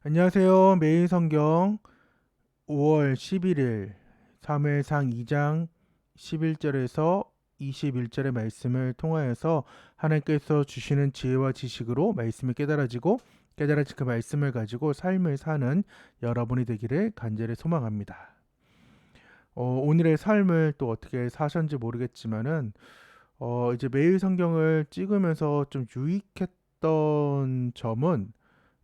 안녕하세요. 매일 성경 5월 11일 사무엘상 2장 11절에서 21절의 말씀을 통하여서 하나님께서 주시는 지혜와 지식으로 말씀이 깨달아지고 깨달아진 그 말씀을 가지고 삶을 사는 여러분이 되기를 간절히 소망합니다. 오늘의 삶을 또 어떻게 사셨는지 모르겠지만은 이제 매일 성경을 찍으면서 좀 유익했던 점은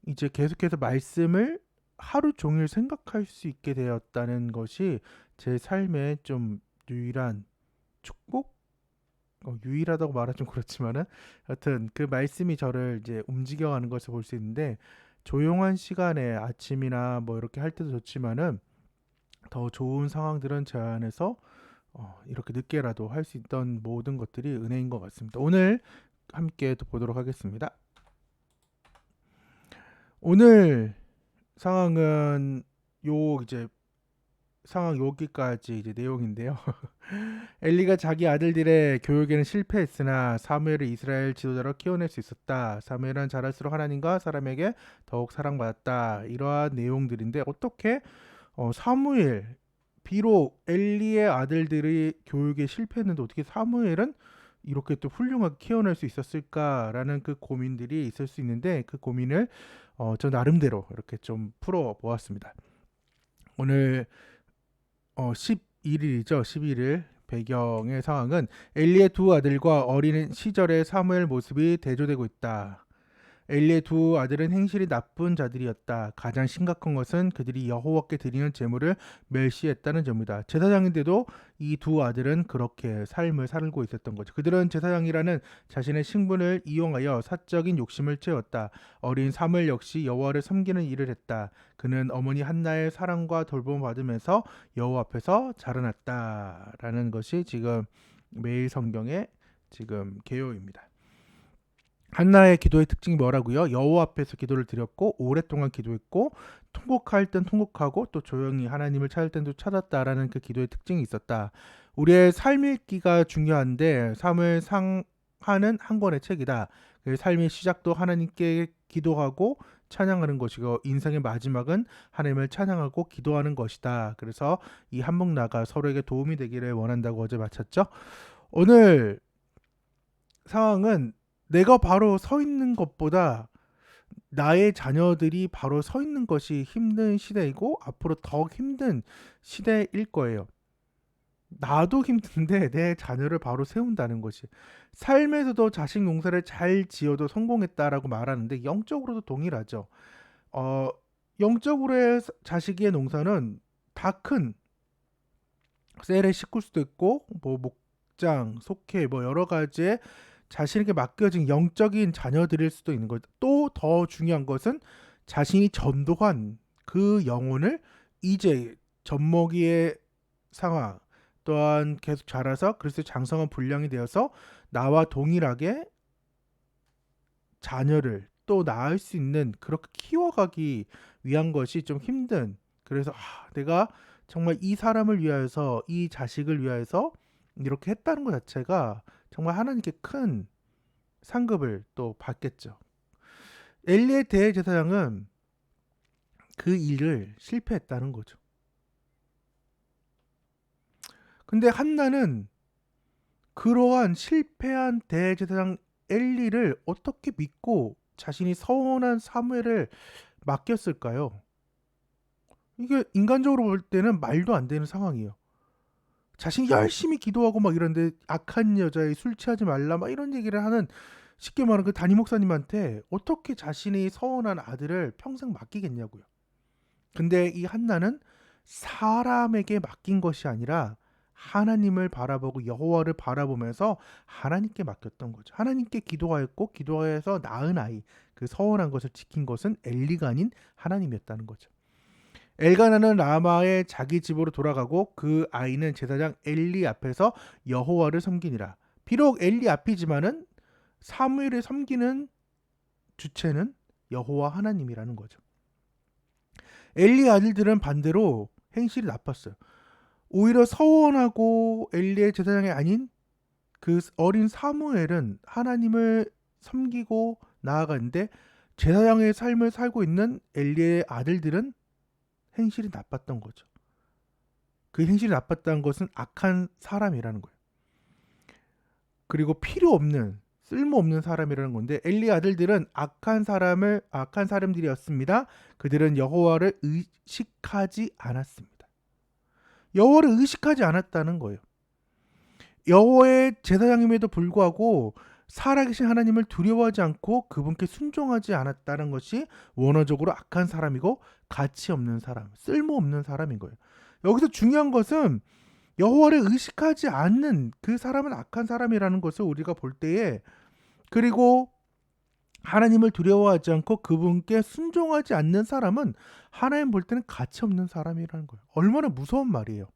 이제 계속해서 말씀을 하루 종일 생각할 수 있게 되었다는 것이 제 삶의 좀 유일한 축복? 유일하다고 말하면 좀 그렇지만은 여튼 그 말씀이 저를 이제 움직여가는 것을 볼 수 있는데 조용한 시간에 아침이나 뭐 이렇게 할 때도 좋지만은 더 좋은 상황들은 제 안에서 이렇게 늦게라도 할 수 있던 모든 것들이 은혜인 것 같습니다. 오늘 함께 또 보도록 하겠습니다. 오늘 상황은 요 이제 상황 여기까지 이제 내용인데요. 엘리가 자기 아들들의 교육에는 실패했으나 사무엘을 이스라엘 지도자로 키워낼 수 있었다. 사무엘은 자랄수록 하나님과 사람에게 더욱 사랑받았다. 이러한 내용들인데 어떻게 사무엘 비록 엘리의 아들들이 교육에 실패했는데 어떻게 사무엘은 이렇게 또 훌륭하게 키워낼 수 있었을까라는 그 고민들이 있을 수 있는데 그 고민을 저 나름대로 이렇게 좀 풀어 보았습니다. 오늘 11일이죠. 11일 배경의 상황은 엘리의 두 아들과 어린 시절의 사무엘 모습이 대조되고 있다. 엘리의 두 아들은 행실이 나쁜 자들이었다. 가장 심각한 것은 그들이 여호와께 드리는 제물을 멸시했다는 점이다. 제사장인데도 이 두 아들은 그렇게 삶을 살고 있었던 거죠. 그들은 제사장이라는 자신의 신분을 이용하여 사적인 욕심을 채웠다. 어린 사무엘 역시 여호와를 섬기는 일을 했다. 그는 어머니 한나의 사랑과 돌봄을 받으면서 여호와 앞에서 자라났다라는 것이 지금 매일 성경의 지금 개요입니다. 한나의 기도의 특징이 뭐라고요? 여호와 앞에서 기도를 드렸고 오랫동안 기도했고 통곡할 땐 통곡하고 또 조용히 하나님을 찾을 땐 또 찾았다라는 그 기도의 특징이 있었다. 우리의 삶 읽기가 중요한데 삶을 상하는 한 권의 책이다. 그 삶의 시작도 하나님께 기도하고 찬양하는 것이고 인생의 마지막은 하나님을 찬양하고 기도하는 것이다. 그래서 이 한목나가 서로에게 도움이 되기를 원한다고 어제 마쳤죠. 오늘 상황은 내가 바로 서 있는 것보다 나의 자녀들이 바로 서 있는 것이 힘든 시대이고 앞으로 더 힘든 시대일 거예요. 나도 힘든데 내 자녀를 바로 세운다는 것이 삶에서도 자식 농사를 잘 지어도 성공했다라고 말하는데 영적으로도 동일하죠. 어, 영적으로의 자식의 농사는 다 큰 셀에 싣을 수도 있고 뭐 목장, 속해 뭐 여러 가지의 자신에게 맡겨진 영적인 자녀들일 수도 있는 것. 또 더 중요한 것은 자신이 전도한 그 영혼을 이제 젖먹이의 상황 또한 계속 자라서 그리스도의 장성한 분량이 되어서 나와 동일하게 자녀를 또 낳을 수 있는 그렇게 키워가기 위한 것이 좀 힘든. 그래서 내가 정말 이 사람을 위하여서 이 자식을 위하여서 이렇게 했다는 것 자체가 정말 하나님께 큰 상급을 또 받겠죠. 엘리의 대제사장은 그 일을 실패했다는 거죠. 근데 한나는 그러한 실패한 대제사장 엘리를 어떻게 믿고 자신이 서원한 사무엘을 맡겼을까요? 이게 인간적으로 볼 때는 말도 안 되는 상황이에요. 자신이 열심히 기도하고 막 이런데 악한 여자에 술 취하지 말라 막 이런 얘기를 하는 쉽게 말하면 그 담임 목사님한테 어떻게 자신이 서원한 아들을 평생 맡기겠냐고요. 근데 이 한나는 사람에게 맡긴 것이 아니라 하나님을 바라보고 여호와를 바라보면서 하나님께 맡겼던 거죠. 하나님께 기도하였고 기도하여서 낳은 아이 그 서원한 것을 지킨 것은 엘리가 아닌 하나님이었다는 거죠. 엘가나는 라마의 자기 집으로 돌아가고 그 아이는 제사장 엘리 앞에서 여호와를 섬기니라. 비록 엘리 앞이지만은 사무엘을 섬기는 주체는 여호와 하나님이라는 거죠. 엘리 아들들은 반대로 행실이 나빴어요. 오히려 서원하고 엘리의 제사장이 아닌 그 어린 사무엘은 하나님을 섬기고 나아가는데 제사장의 삶을 살고 있는 엘리의 아들들은 행실이 나빴던 거죠. 그 행실이 나빴다는 것은 악한 사람이라는 거예요. 그리고 필요 없는 쓸모없는 사람이라는 건데 엘리의 아들들은 악한 사람들이었습니다. 그들은 여호와를 의식하지 않았습니다. 여호와를 의식하지 않았다는 거예요. 여호와의 제사장임에도 불구하고 살아계신 하나님을 두려워하지 않고 그분께 순종하지 않았다는 것이 원어적으로 악한 사람이고 가치 없는 사람, 쓸모없는 사람인 거예요. 여기서 중요한 것은 여호와를 의식하지 않는 그 사람은 악한 사람이라는 것을 우리가 볼 때에, 그리고 하나님을 두려워하지 않고 그분께 순종하지 않는 사람은 하나님 볼 때는 가치 없는 사람이라는 거예요. 얼마나 무서운 말이에요.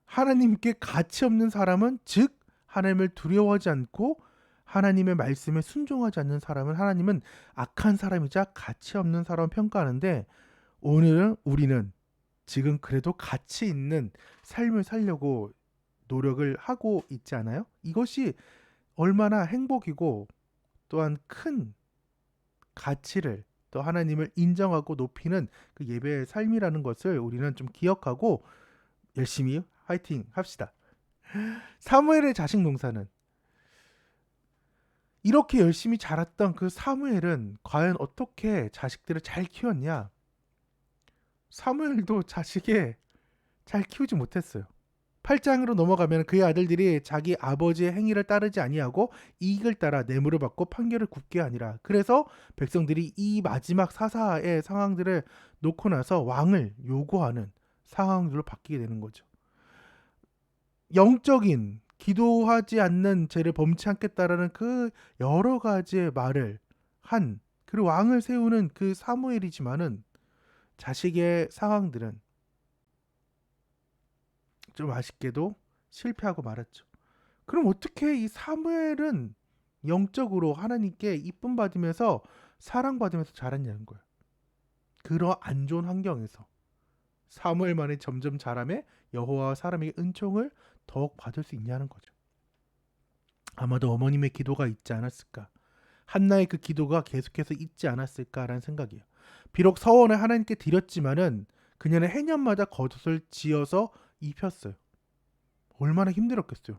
하나님께 가치 없는 사람은, 즉 하나님을 두려워하지 않고 하나님의 말씀에 순종하지 않는 사람은 하나님은 악한 사람이자 가치 없는 사람을 평가하는데, 오늘은 우리는 지금 그래도 가치 있는 삶을 살려고 노력을 하고 있지 않아요? 이것이 얼마나 행복이고 또한 큰 가치를, 또 하나님을 인정하고 높이는 그 예배의 삶이라는 것을 우리는 좀 기억하고 열심히 화이팅 합시다. 사무엘의 자식 농사는, 이렇게 열심히 자랐던 그 사무엘은 과연 어떻게 자식들을 잘 키웠냐? 사무엘도 자식에 잘 키우지 못했어요. 8장으로 넘어가면 그의 아들들이 자기 아버지의 행위를 따르지 아니하고 이익을 따라 뇌물을 받고 판결을 굽게 하니라. 그래서 백성들이 이 마지막 사사의 상황들을 놓고 나서 왕을 요구하는 상황들로 바뀌게 되는 거죠. 영적인 기도하지 않는 죄를 범치 않겠다라는 그 여러 가지의 말을 한, 그리고 왕을 세우는 그 사무엘이지만은 자식의 상황들은 좀 아쉽게도 실패하고 말았죠. 그럼 어떻게 이 사무엘은 영적으로 하나님께 이쁨 받으면서 사랑받으면서 자랐냐는 거예요. 그런 안 좋은 환경에서 사무엘만이 점점 자라매 여호와와 사람에게 은총을 더욱 받을 수 있냐는 거죠. 아마도 어머님의 기도가 있지 않았을까, 한나의 그 기도가 계속해서 있지 않았을까라는 생각이에요. 비록 서원을 하나님께 드렸지만은 그녀는 해년마다 겉옷을 지어서 입혔어요. 얼마나 힘들었겠어요.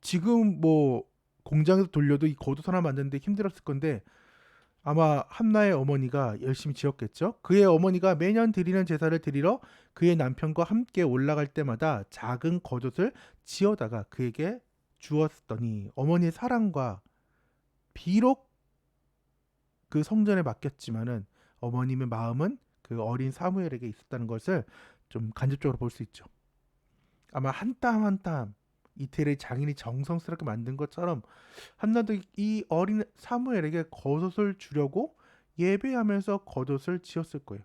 지금 뭐 공장에서 돌려도 이 겉옷 하나 만드는데 힘들었을 건데 아마 한나의 어머니가 열심히 지었겠죠. 그의 어머니가 매년 드리는 제사를 드리러 그의 남편과 함께 올라갈 때마다 작은 겉옷을 지어다가 그에게 주었더니 어머니의 사랑과, 비록 그 성전에 맡겼지만은 어머님의 마음은 그 어린 사무엘에게 있었다는 것을 좀 간접적으로 볼 수 있죠. 아마 한 땀 한 땀 이태리 장인이 정성스럽게 만든 것처럼 한나도 이 어린 사무엘에게 겉옷을 주려고 예배하면서 겉옷을 지었을 거예요.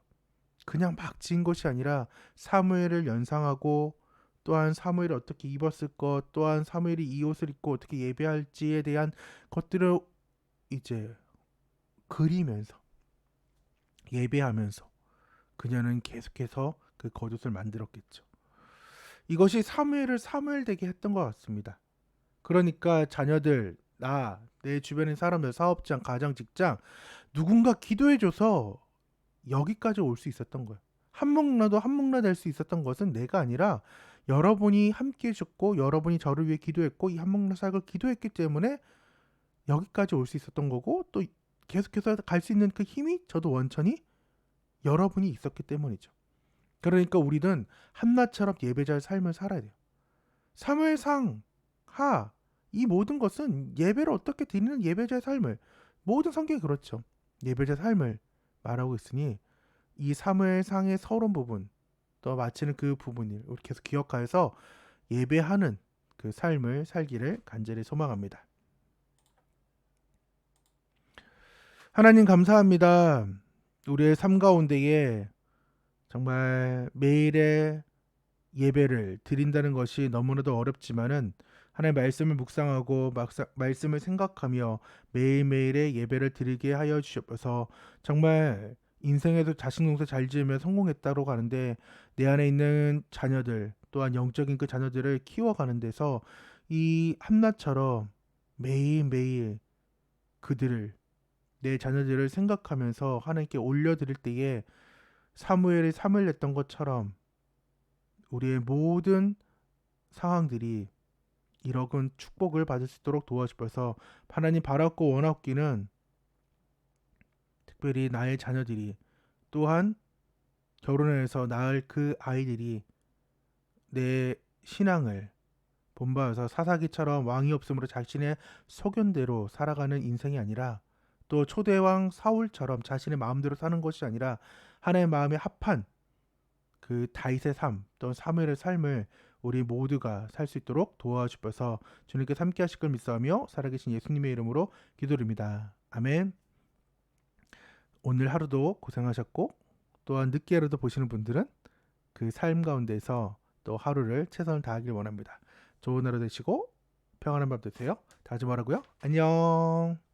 그냥 막 지은 것이 아니라 사무엘을 연상하고, 또한 사무엘이 어떻게 입었을 것, 또한 사무엘이 이 옷을 입고 어떻게 예배할지에 대한 것들을 이제 그리면서 예배하면서 그녀는 계속해서 그 겉옷을 만들었겠죠. 이것이 사무엘을 사무엘 되게 했던 것 같습니다. 그러니까 자녀들, 내 주변의 사람들, 사업장, 가정, 직장, 누군가 기도해줘서 여기까지 올 수 있었던 거예요. 한몫나도 한몫나 될 수 있었던 것은 내가 아니라 여러분이 함께 해줬고 여러분이 저를 위해 기도했고 이 한몫나 사역을 기도했기 때문에 여기까지 올 수 있었던 거고, 또 계속해서 갈 수 있는 그 힘이 저도 원천히 여러분이 있었기 때문이죠. 그러니까 우리는 한나처럼 예배자의 삶을 살아야 돼요. 사무엘상 하, 이 모든 것은 예배를 어떻게 드리는 예배자의 삶을, 모든 성경이 그렇죠. 예배자의 삶을 말하고 있으니 이 사무엘상의 서론 부분, 또 마치는 그 부분을 우리 계속 기억하여서 예배하는 그 삶을 살기를 간절히 소망합니다. 하나님 감사합니다. 우리의 삶 가운데에 정말 매일의 예배를 드린다는 것이 너무나도 어렵지만은 하나님의 말씀을 묵상하고 말씀을 생각하며 매일매일의 예배를 드리게 하여 주셔서 정말 인생에서 자식 농사 잘 지으며 성공했다고 가는데 내 안에 있는 자녀들, 또한 영적인 그 자녀들을 키워가는 데서 이 한나처럼 매일매일 그들을 내 자녀들을 생각하면서 하나님께 올려드릴 때에 사무엘이 삶을 냈던 것처럼 우리의 모든 상황들이 이러한 축복을 받을 수 있도록 도와주셔서 하나님 바랐고 원하기는 특별히 나의 자녀들이 또한 결혼해서 낳을 그 아이들이 내 신앙을 본받아서 사사기처럼 왕이 없으므로 자신의 소견대로 살아가는 인생이 아니라 또 초대왕 사울처럼 자신의 마음대로 사는 것이 아니라 하나님의 마음에 합한 그 다윗의 삶 또 사무엘의 삶을 우리 모두가 살 수 있도록 도와주셔서 주님께 함께 하실 걸 믿사오며 살아계신 예수님의 이름으로 기도드립니다. 아멘. 오늘 하루도 고생하셨고 또한 늦게라도 보시는 분들은 그 삶 가운데서 또 하루를 최선을 다하길 원합니다. 좋은 하루 되시고 평안한 밤 되세요. 다시 말하고요. 안녕.